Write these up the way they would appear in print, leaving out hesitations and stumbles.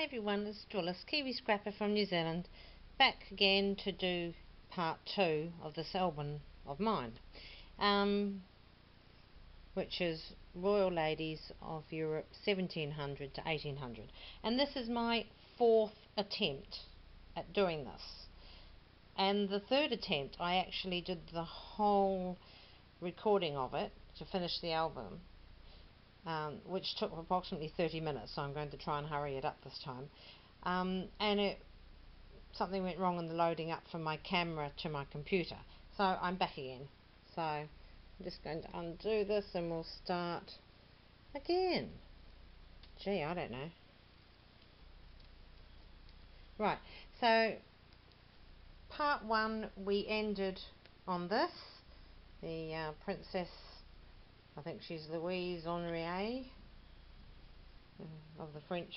Hi everyone, it's Drillis, Kiwi Scrapper from New Zealand, back again to do part 2 of this album of mine, which is Royal Ladies of Europe 1700 to 1800, and this is my 4th attempt at doing this, and the 3rd attempt I actually did the whole recording of it to finish the album, which took approximately 30 minutes, so I'm going to try and hurry it up this time. And something went wrong in the loading up from my camera to my computer, so I'm back again. So I'm just going to undo this and we'll start again. Gee, I don't know. Right, so part 1 we ended on this, the Princess, I think she's Louise Henriette of the French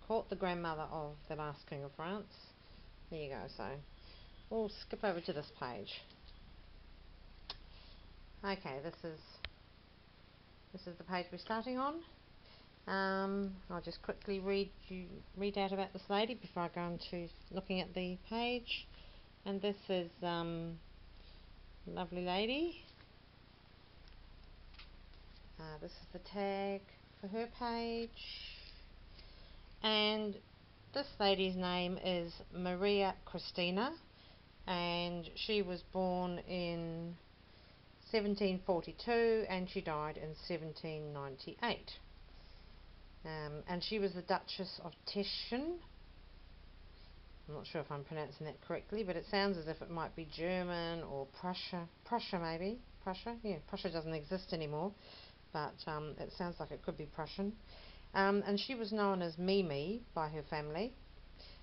court, the grandmother of the last King of France. There you go. So we'll skip over to this page. Okay, this is the page we're starting on. I'll just quickly read out about this lady before I go into looking at the page. And this is lovely lady. This is the tag for her page, and this lady's name is Maria Cristina, and she was born in 1742 and she died in 1798, and she was the Duchess of Teschen. I'm not sure if I'm pronouncing that correctly, but it sounds as if it might be German or Prussia maybe. Prussia? Yeah, Prussia doesn't exist anymore, but it sounds like it could be Prussian. And she was known as Mimi by her family.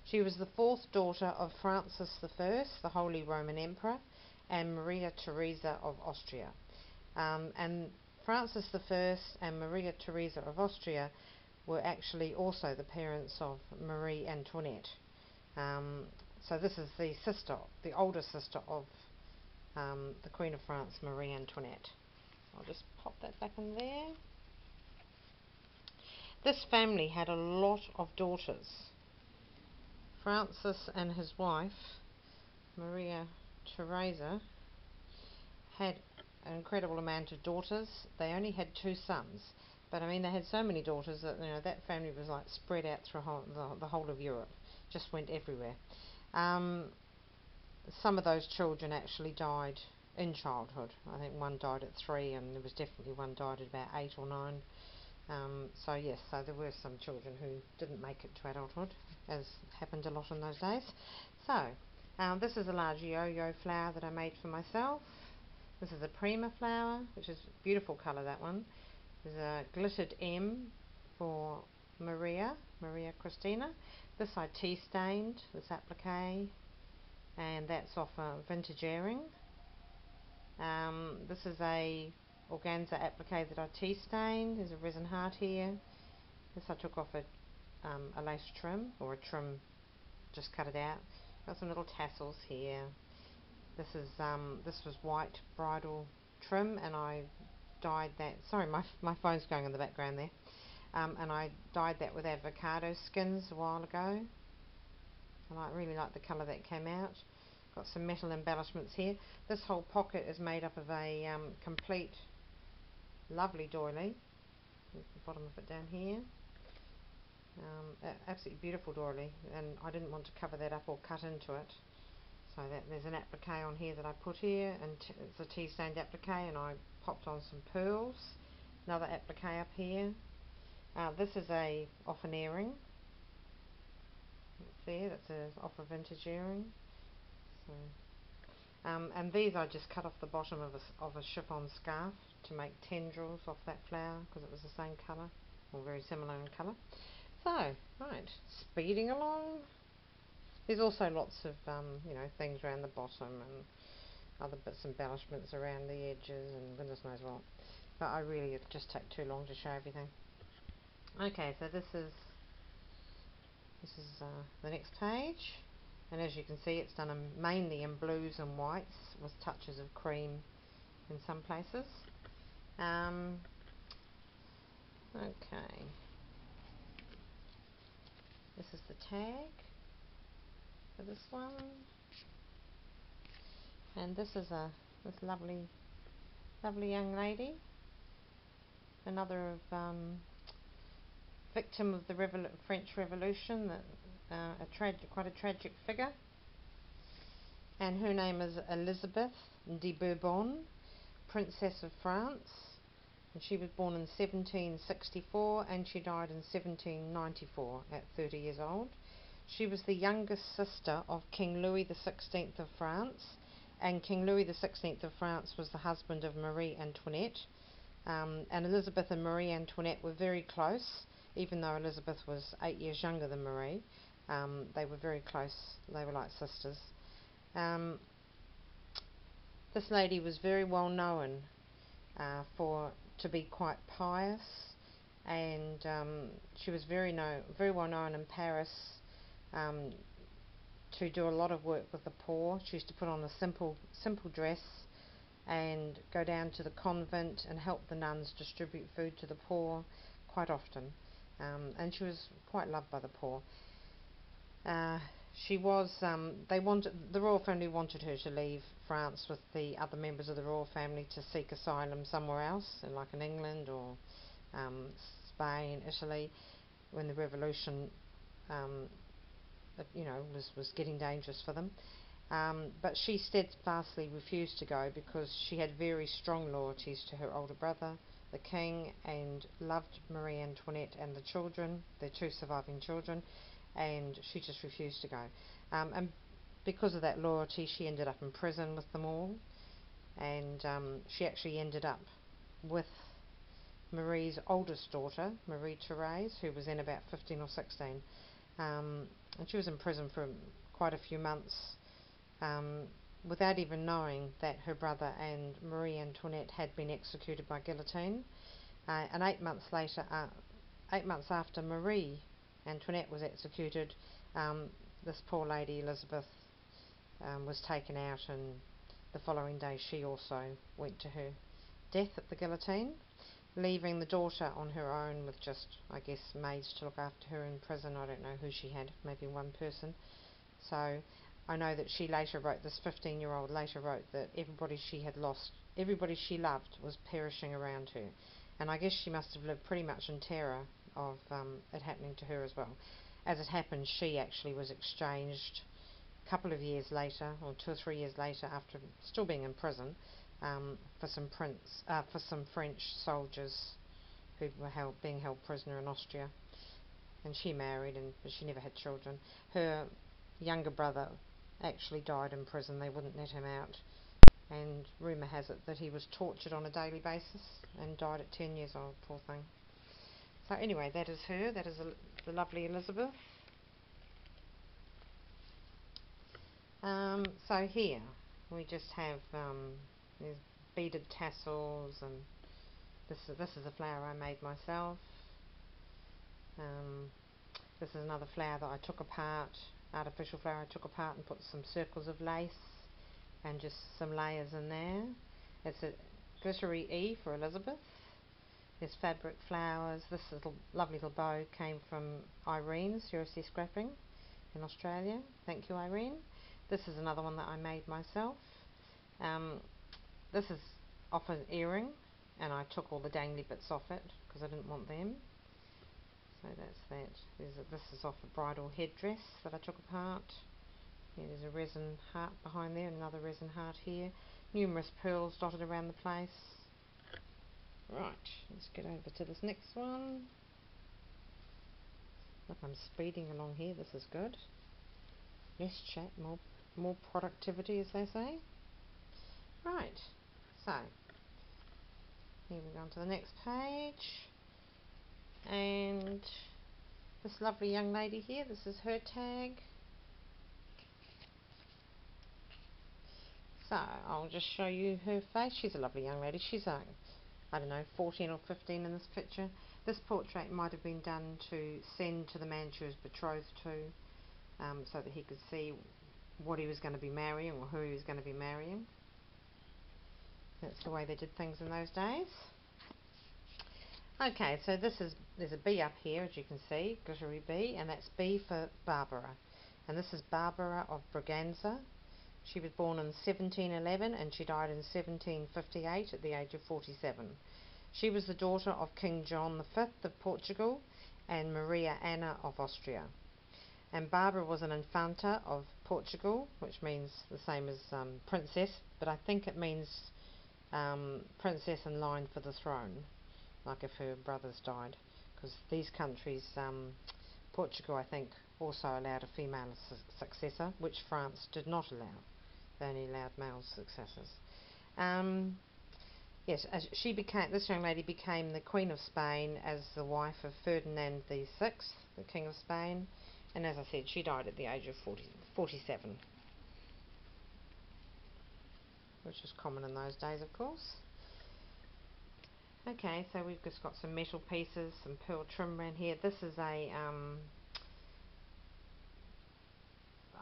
She was the 4th daughter of Francis I, the Holy Roman Emperor, and Maria Theresa of Austria. And Francis I and Maria Theresa of Austria were actually also the parents of Marie Antoinette. So this is the older sister of the Queen of France, Marie Antoinette. I'll just pop that back in there. This family had a lot of daughters. Francis and his wife, Maria Theresa, had an incredible amount of daughters. They only had 2 sons, but I mean they had so many daughters that that family was like spread out through the whole of Europe, just went everywhere. Some of those children actually died in childhood. I think one died at 3, and there was definitely one died at about 8 or 9. So yes, so there were some children who didn't make it to adulthood, as happened a lot in those days. So this is a large yo-yo flower that I made for myself. This is a prima flower, which is a beautiful colour, that one. There's a glittered M for Maria Cristina. This I tea stained, this applique, and that's off a vintage earring. This is a organza applique that I tea stained. There's a resin heart here. This I took off a lace trim, or a trim, just cut it out. Got some little tassels here. This was white bridal trim, and I dyed that. Sorry, my phone's going in the background there. And I dyed that with avocado skins a while ago. I really like the colour that came out. Got some metal embellishments here. This whole pocket is made up of a complete lovely doily. There's the bottom of it down here. Absolutely beautiful doily, and I didn't want to cover that up or cut into it. So there's an applique on here that I put here, and it's a tea stained applique, and I popped on some pearls. Another applique up here. This is off an earring. There, that's off a vintage earring. So, and these I just cut off the bottom of a chiffon scarf to make tendrils off that flower, because it was the same colour, or very similar in colour. So, right, speeding along. There's also lots of things around the bottom and other bits and embellishments around the edges and goodness knows what. But I really just take too long to show everything. Okay, so this is the next page. And as you can see, it's done mainly in blues and whites with touches of cream in some places. Okay. tag for this one. And this is this lovely young lady, another of victim of the French Revolution, quite a tragic figure. And her name is Elizabeth de Beubon, Princess of France. And she was born in 1764 and she died in 1794 at 30 years old. She was the youngest sister of King Louis XVI of France, and King Louis XVI of France was the husband of Marie Antoinette. And Elizabeth and Marie Antoinette were very close, even though Elizabeth was 8 years younger than Marie. They were very close, they were like sisters. This lady was very well known to be quite pious, and she was very well known in Paris to do a lot of work with the poor. She used to put on a simple dress and go down to the convent and help the nuns distribute food to the poor quite often, and she was quite loved by the poor. She was, the royal family wanted her to leave France with the other members of the royal family to seek asylum somewhere else, like in England or Spain, Italy, when the revolution, was getting dangerous for them. But she steadfastly refused to go because she had very strong loyalties to her older brother, the king, and loved Marie Antoinette and the children, their 2 surviving children, and she just refused to go. And because of that loyalty, she ended up in prison with them all, and she actually ended up with Marie's oldest daughter, Marie Therese, who was then about 15 or 16, and she was in prison for quite a few months without even knowing that her brother and Marie Antoinette had been executed by guillotine. And 8 months later, 8 months after Marie Antoinette was executed, this poor lady Elizabeth was taken out, and the following day she also went to her death at the guillotine, leaving the daughter on her own with just, I guess, maids to look after her in prison. I don't know who she had, maybe one person. So I know that she later wrote, this 15-year-old later wrote that everybody she had lost, everybody she loved was perishing around her. And I guess she must have lived pretty much in terror of it happening to her as well. As it happened, she actually was exchanged a couple of years later, or 2 or 3 years later, after still being in prison, for some French soldiers who were being held prisoner in Austria. And she married, but she never had children. Her younger brother actually died in prison. They wouldn't let him out, and rumour has it that he was tortured on a daily basis and died at 10 years old, poor thing. So anyway, that is her. That is the lovely Elizabeth. So here we just have these beaded tassels, and this is a flower I made myself. This is another flower that I took apart, artificial flower I took apart and put some circles of lace and just some layers in there. It's a glittery E for Elizabeth. There's fabric flowers. This lovely little bow came from Irene, Seriously Scrapping in Australia. Thank you, Irene. This is another one that I made myself. This is off an earring, and I took all the dangly bits off it because I didn't want them. So that's that. This is off a bridal headdress that I took apart. Yeah, there's a resin heart behind there, and another resin heart here. Numerous pearls dotted around the place. Right, let's get over to this next one. Look, I'm speeding along here. This is good. Less chat, more productivity, as they say. Right, so here we go on to the next page, and this lovely young lady here, this is her tag. So I'll just show you her face. She's a lovely young lady. She's I don't know, 14 or 15 in this picture. This portrait might have been done to send to the man she was betrothed to, so that he could see what he was going to be marrying, or who he was going to be marrying. That's the way they did things in those days. Okay, so there's a B up here, as you can see, glittery B, and that's B for Barbara. And this is Barbara of Braganza. She was born in 1711 and she died in 1758 at the age of 47. She was the daughter of King John V of Portugal and Maria Anna of Austria. And Barbara was an infanta of Portugal, which means the same as princess, but I think it means princess in line for the throne, like if her brothers died, because these countries, Portugal I think also allowed a female successor, which France did not allow. They only allowed male successors. Yes, this young lady became the Queen of Spain as the wife of Ferdinand VI, the King of Spain, and as I said, she died at the age of 47, which is common in those days, of course. Okay, so we've just got some metal pieces, some pearl trim around here. This is a,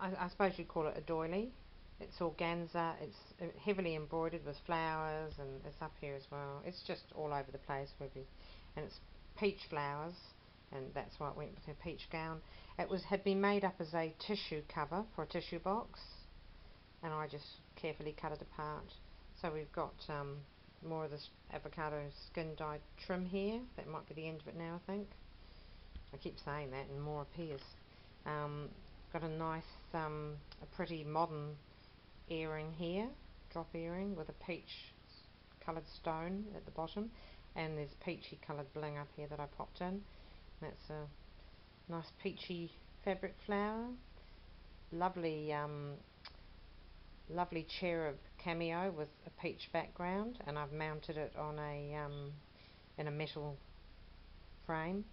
I suppose you'd call it a doily. It's organza, it's heavily embroidered with flowers, and it's up here as well. It's just all over the place, and it's peach flowers, and that's why it went with her peach gown. Had been made up as a tissue cover for a tissue box, and I just carefully cut it apart. So we've got more of this avocado skin dyed trim here. That might be the end of it now, I think. I keep saying that and more appears. Got a nice, a pretty modern earring here, drop earring with a peach coloured stone at the bottom, and there's peachy coloured bling up here that I popped in. That's a nice peachy fabric flower. Lovely lovely cherub cameo with a peach background, and I've mounted it on in a metal frame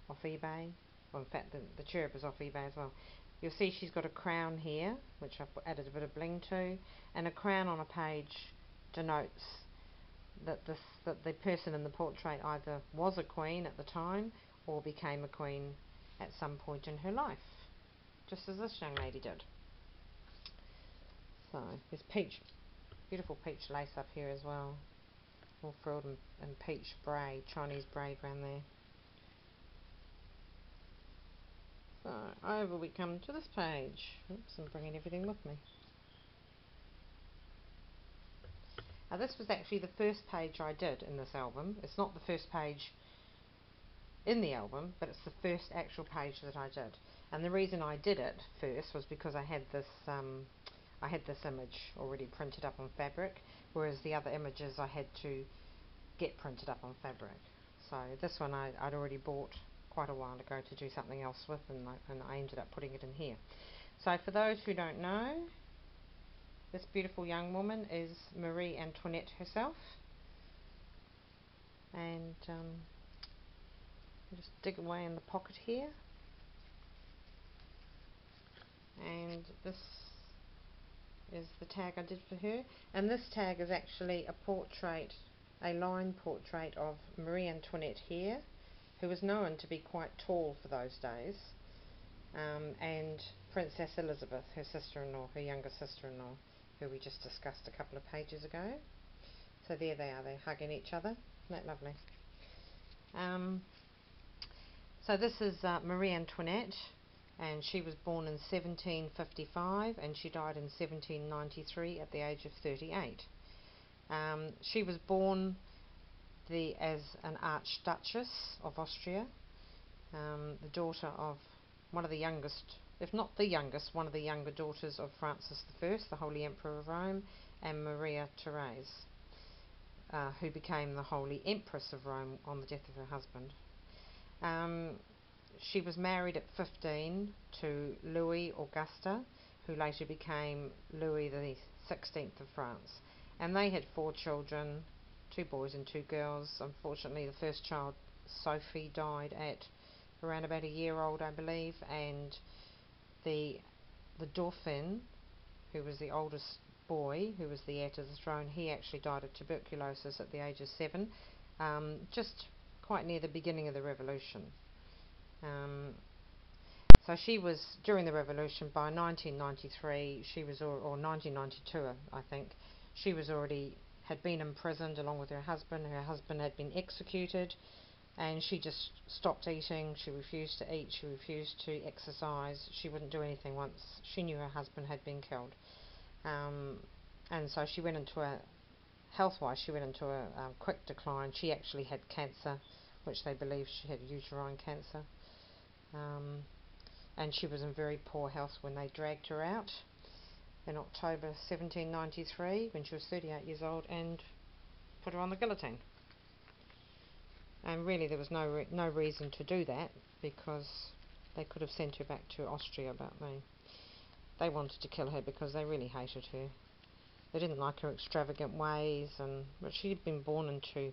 off eBay. Well, in fact the cherub is off eBay as well. You'll see she's got a crown here, which I've added a bit of bling to, and a crown on a page denotes that the person in the portrait either was a queen at the time or became a queen at some point in her life, just as this young lady did. So there's beautiful peach lace up here as well, all frilled in peach braid, Chinese braid around there. So over we come to this page. Oops, I'm bringing everything with me. Now this was actually the first page I did in this album. It's not the first page in the album, but it's the first actual page that I did. And the reason I did it first was because I had this image already printed up on fabric, whereas the other images I had to get printed up on fabric. So this one I'd already bought quite a while ago to do something else with, and I ended up putting it in here. So for those who don't know, this beautiful young woman is Marie Antoinette herself, and just dig away in the pocket here, and this is the tag I did for her, and this tag is actually a portrait, a line portrait of Marie Antoinette here, who was known to be quite tall for those days, and Princess Elizabeth, her sister-in-law, her younger sister-in-law, who we just discussed a couple of pages ago. So there they are, they're hugging each other. Isn't that lovely? So this is Marie Antoinette, and she was born in 1755 and she died in 1793 at the age of 38. She was born as an Archduchess of Austria, the daughter of one of the youngest, if not the youngest, one of the younger daughters of Francis I, the Holy Emperor of Rome, and Maria Therese, who became the Holy Empress of Rome on the death of her husband. She was married at 15 to Louis Augusta, who later became Louis the 16th of France, and they had 4 children, 2 boys and 2 girls. Unfortunately, the first child, Sophie, died at around about a year old, I believe, and the Dauphin, who was the oldest boy, who was the heir to the throne, he actually died of tuberculosis at the age of 7, just quite near the beginning of the revolution. So she was, during the revolution, by 1993, she was, or 1992, I think, she was already, had been imprisoned along with her husband. Her husband had been executed, and she just stopped eating. She refused to eat, she refused to exercise, she wouldn't do anything once she knew her husband had been killed. And so she went into a, health-wise, she went into a quick decline. She actually had cancer, which they believed she had uterine cancer. And she was in very poor health when they dragged her out in October 1793, when she was 38 years old, and put her on the guillotine. And really there was no reason to do that, because they could have sent her back to Austria, but they wanted to kill her because they really hated her. They didn't like her extravagant ways, but she had been born into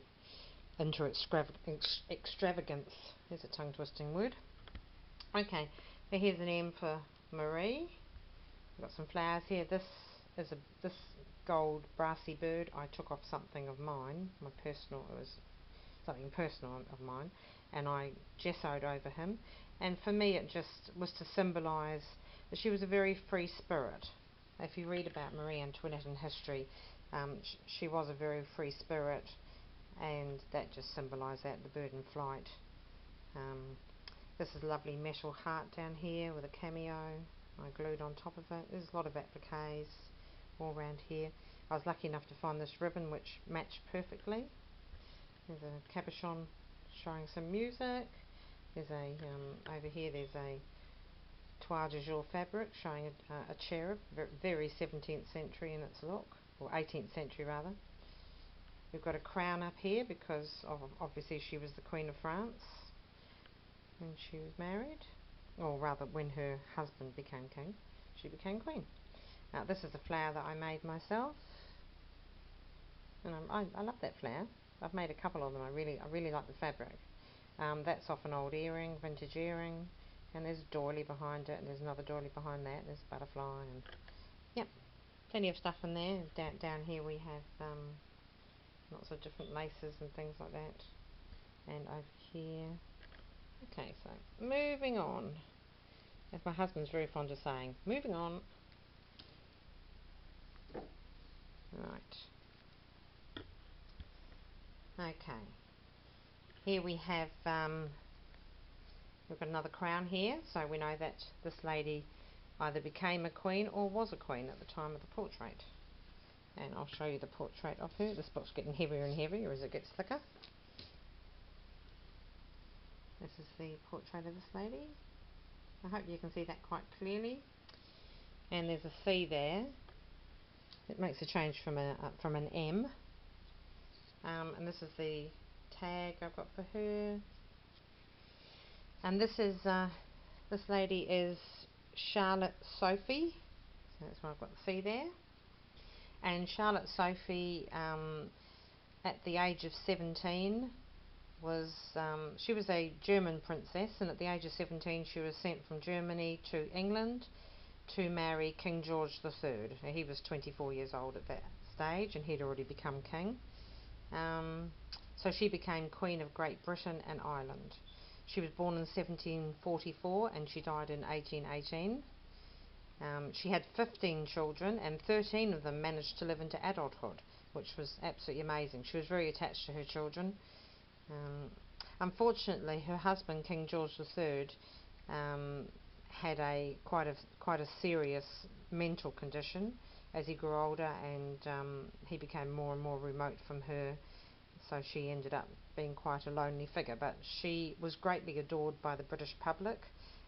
extravagance. There's a tongue-twisting word. Okay, so here's an M for Marie. I've got some flowers here. This gold brassy bird I took off something of mine. It was something personal of mine, and I gessoed over him. And for me, it just was to symbolise that she was a very free spirit. If you read about Marie Antoinette in history, she was a very free spirit, and that just symbolised that, the bird in flight. This is a lovely metal heart down here with a cameo I glued on top of it. There's a lot of appliques all around here. I was lucky enough to find this ribbon which matched perfectly. There's a cabochon showing some music. There's a over here there's a toile de jour fabric showing a cherub, very 17th century in its look, or 18th century rather. We've got a crown up here because obviously she was the Queen of France when she was married, or rather when her husband became king, she became queen. Now this is a flower that I made myself, and I love that flower. I've made a couple of them. I really like the fabric. That's off an old earring, vintage earring, and there's a doily behind it, and there's another doily behind that. There's a butterfly, and yep, plenty of stuff in there. Down here we have lots of different laces and things like that, and over here. Okay, so moving on, as my husband's very fond of saying, moving on. Right. Okay. Here we have we've got another crown here, so we know that this lady either became a queen or was a queen at the time of the portrait. And I'll show you the portrait of her. This book's getting heavier and heavier as it gets thicker. This is the portrait of this lady. I hope you can see that quite clearly. And there's a C there. It makes a change from an M. And this is the tag I've got for her. And this lady is Charlotte Sophie. So that's why I've got the C there. And Charlotte Sophie, at the age of 17, she was a German princess, and at the age of 17 she was sent from Germany to England to marry King George III. He was 24 years old at that stage, and he'd already become king. So she became Queen of Great Britain and Ireland. She was born in 1744 and she died in 1818. She had 15 children, and 13 of them managed to live into adulthood, which was absolutely amazing. She was very attached to her children. Unfortunately, her husband, King George III, had quite a serious mental condition as he grew older, and he became more and more remote from her, so she ended up being quite a lonely figure. But she was greatly adored by the British public,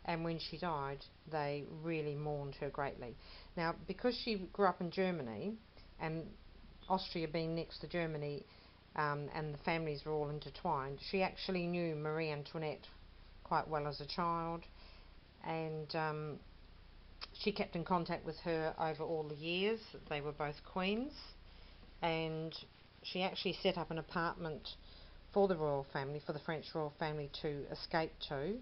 and when she died they really mourned her greatly. Now, because she grew up in Germany, and Austria being next to Germany, and the families were all intertwined, she actually knew Marie Antoinette quite well as a child, and she kept in contact with her over all the years that they were both queens, and she actually set up an apartment for the royal family, for the French royal family to escape to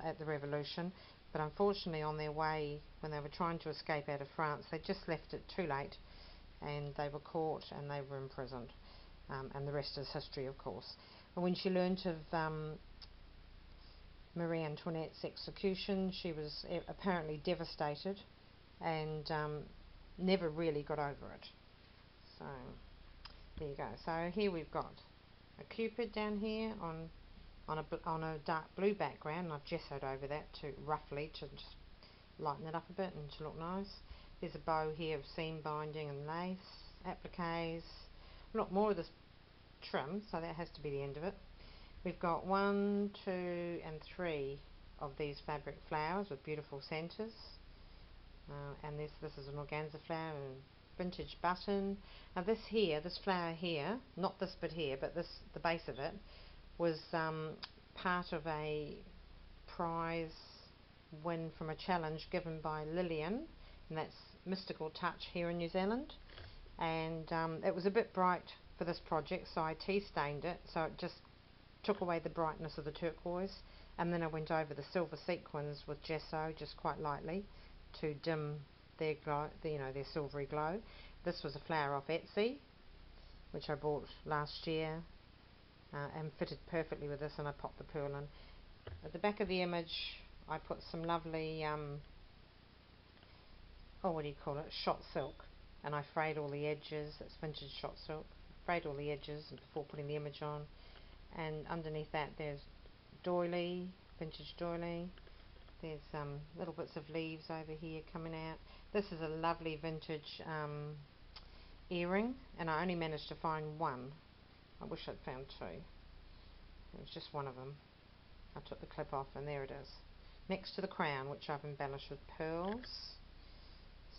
at the Revolution. But unfortunately, on their way, when they were trying to escape out of France, they just left it too late, and they were caught and they were imprisoned. And the rest is history, of course. And when she learnt of Marie Antoinette's execution, she was apparently devastated, and never really got over it. So there you go. So here we've got a Cupid down here on on a dark blue background, and I've gessoed over that to roughly to just lighten it up a bit and to look nice. There's a bow here of seam binding and lace appliques. A lot more of this trim, so that has to be the end of it. We've got 1, 2 and 3 of these fabric flowers with beautiful centres, and this is an organza flower and vintage button. Now this flower here, not this bit here, but the base of it was part of a prize win from a challenge given by Lillian, and that's Mystical Touch here in New Zealand. And it was a bit bright for this project, so I tea stained it, so it just took away the brightness of the turquoise, and then I went over the silver sequins with gesso just quite lightly to dim their glow, their silvery glow. This was a flower off Etsy, which I bought last year, and fitted perfectly with this, and I popped the pearl in. At the back of the image I put some lovely shot silk, and I frayed all the edges. It's vintage shot silk. Frayed all the edges before putting the image on, and underneath that there's doily, vintage doily. There's little bits of leaves over here coming out. This is a lovely vintage earring, and I only managed to find one. I wish I'd found two. It was just one of them. I took the clip off, and there it is, next to the crown, which I've embellished with pearls.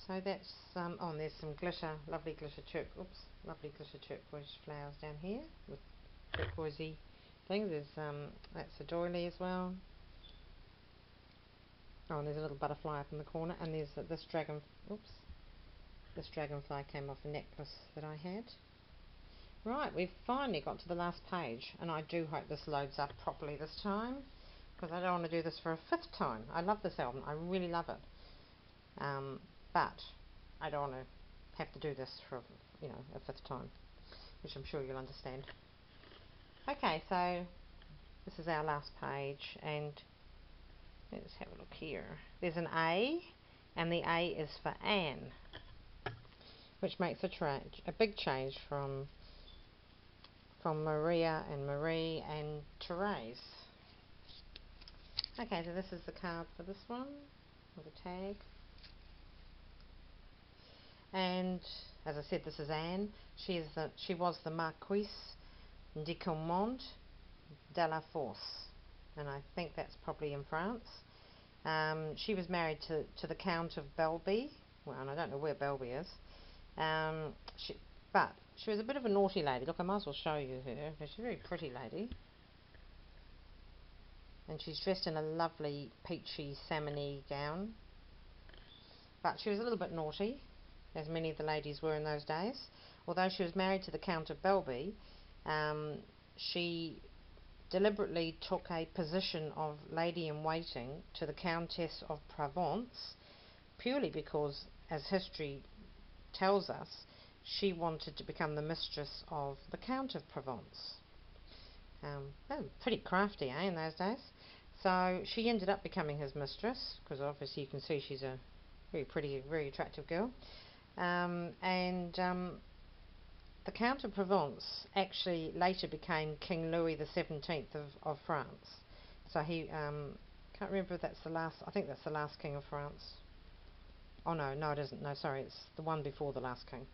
So that's and there's some glitter, lovely glitter turquoise flowers down here with turquoisey things. There's that's a doily as well. Oh, and there's a little butterfly up in the corner, and there's this dragonfly came off a necklace that I had. Right, we've finally got to the last page, and I do hope this loads up properly this time, because I don't want to do this for a 5th time. I love this album, I really love it, but I don't want to have to do this for a 5th time, which I'm sure you'll understand. Okay, so this is our last page, and let's have a look here. There's an A, and the A is for Anne, which makes a big change from Maria and Marie and Therese. Okay, so this is the card for this one, with a tag. And as I said, this is Anne. She was the Marquise de Caumont de la Force, and I think that's probably in France. She was married to the Count of Belby. Well, and I don't know where Belby is. But she was a bit of a naughty lady. Look, I might as well show you her. She's a very pretty lady. And she's dressed in a lovely peachy salmon-y gown. But she was a little bit naughty, as many of the ladies were in those days. Although she was married to the Count of Belby, she deliberately took a position of lady-in-waiting to the Countess of Provence, purely because, as history tells us, she wanted to become the mistress of the Count of Provence. They were pretty crafty, in those days. So she ended up becoming his mistress, because obviously you can see she's a very pretty, very attractive girl. The Count of Provence actually later became King Louis XVII of France. So he, can't remember if that's the last, I think that's the last king of France. Oh no, it isn't. No, sorry, it's the one before the last king.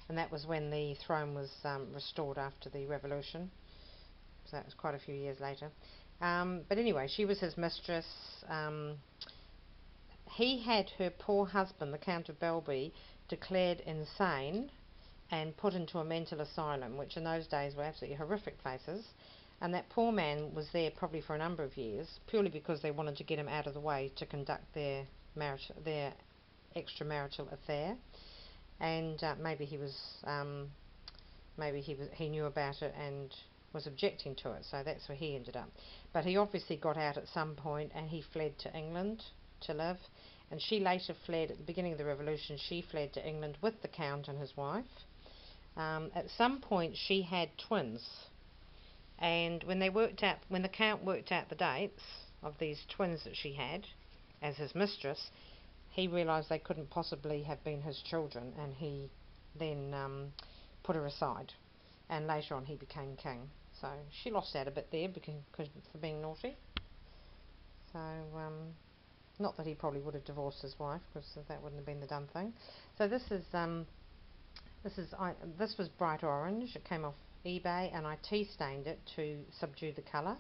And that was when the throne was restored after the revolution. So that was quite a few years later. But anyway, she was his mistress. He had her poor husband, the Count of Belby, declared insane and put into a mental asylum, which in those days were absolutely horrific places. And that poor man was there probably for a number of years, purely because they wanted to get him out of the way to conduct their extramarital affair. And maybe he knew about it and was objecting to it, so that's where he ended up. But he obviously got out at some point, and he fled to England to live. And she later fled, at the beginning of the revolution, she fled to England with the Count and his wife. At some point she had twins, and when the Count worked out the dates of these twins that she had as his mistress, he realised they couldn't possibly have been his children, and he then put her aside, and later on he became king. So she lost out a bit there because for being naughty. So not that he probably would have divorced his wife, because that wouldn't have been the done thing. So this was bright orange. It came off eBay, and I tea stained it to subdue the colour,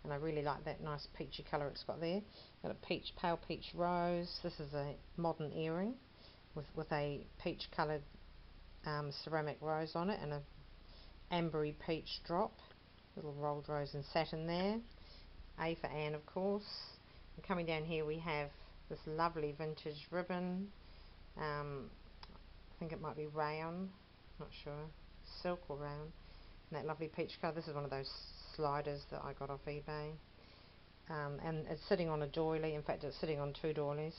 and I really like that nice peachy colour it's got there. Got a pale peach rose. This is a modern earring with a peach coloured ceramic rose on it, and a ambery peach drop, little rolled rose and satin there. A for Anne, of course. And coming down here we have this lovely vintage ribbon. I think it might be rayon, not sure, silk or rayon. And that lovely peach colour. This is one of those sliders that I got off eBay. And it's sitting on a doily. In fact, it's sitting on two doilies.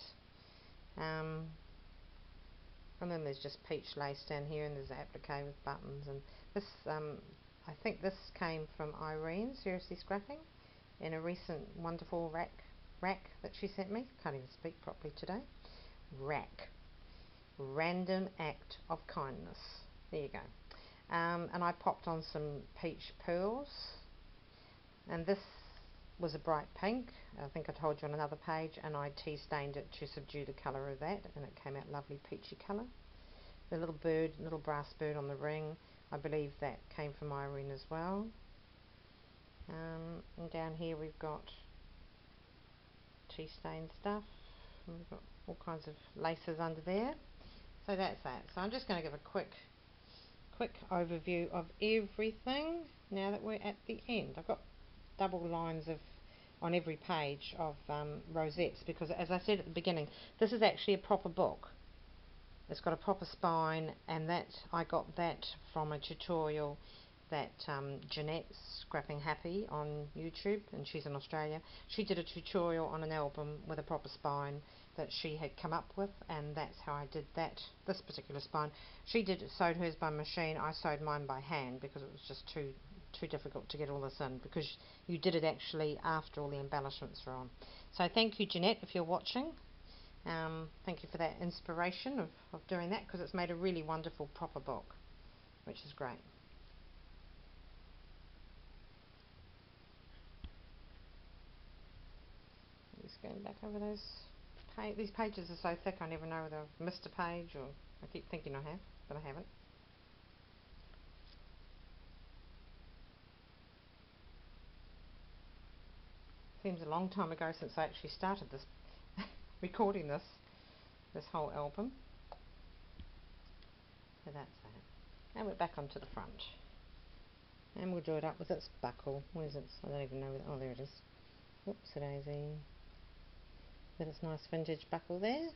And then there's just peach lace down here, and there's an applique with buttons. And this, I think this came from Irene, Seriously Scrapping, in a recent wonderful rack that she sent me. Can't even speak properly today. Rack. Random Act of Kindness. There you go. And I popped on some peach pearls, and this was a bright pink. I think I told you on another page, and I tea stained it to subdue the colour of that, and it came out lovely peachy colour. The little bird, little brass bird on the ring, I believe that came from Irene as well. And down here we've got tea stained stuff, and we've got all kinds of laces under there. So that's that. So I'm just going to give a quick overview of everything now that we're at the end. I've got double lines on every page of rosettes, because as I said at the beginning, this is actually a proper book. It's got a proper spine, and that I got that from a tutorial that Jeanette, Scrapping Happy on YouTube, and she's in Australia. She did a tutorial on an album with a proper spine that she had come up with, and that's how I did this particular spine. She sewed hers by machine. I sewed mine by hand because it was just too difficult to get all this in, because you did it actually after all the embellishments are on. So thank you, Jeanette, if you're watching. Thank you for that inspiration of doing that, because it's made a really wonderful proper book, which is great. Just going back over these pages are so thick I never know whether I've missed a page, or I keep thinking I have, but I haven't. Seems a long time ago since I actually started this recording this whole album. So that's that. And we're back onto the front, and we'll do it up with its buckle. Where's it? I don't even know where. Oh, there it is. Whoops, a daisy. With its nice vintage buckle there.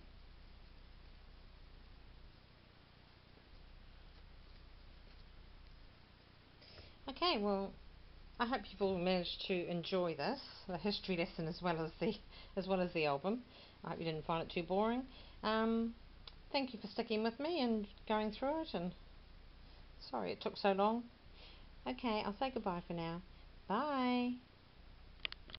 Okay, well, I hope you've all managed to enjoy the history lesson as well as the album. I hope you didn't find it too boring. Thank you for sticking with me and going through it, and sorry it took so long. Okay, I'll say goodbye for now. Bye.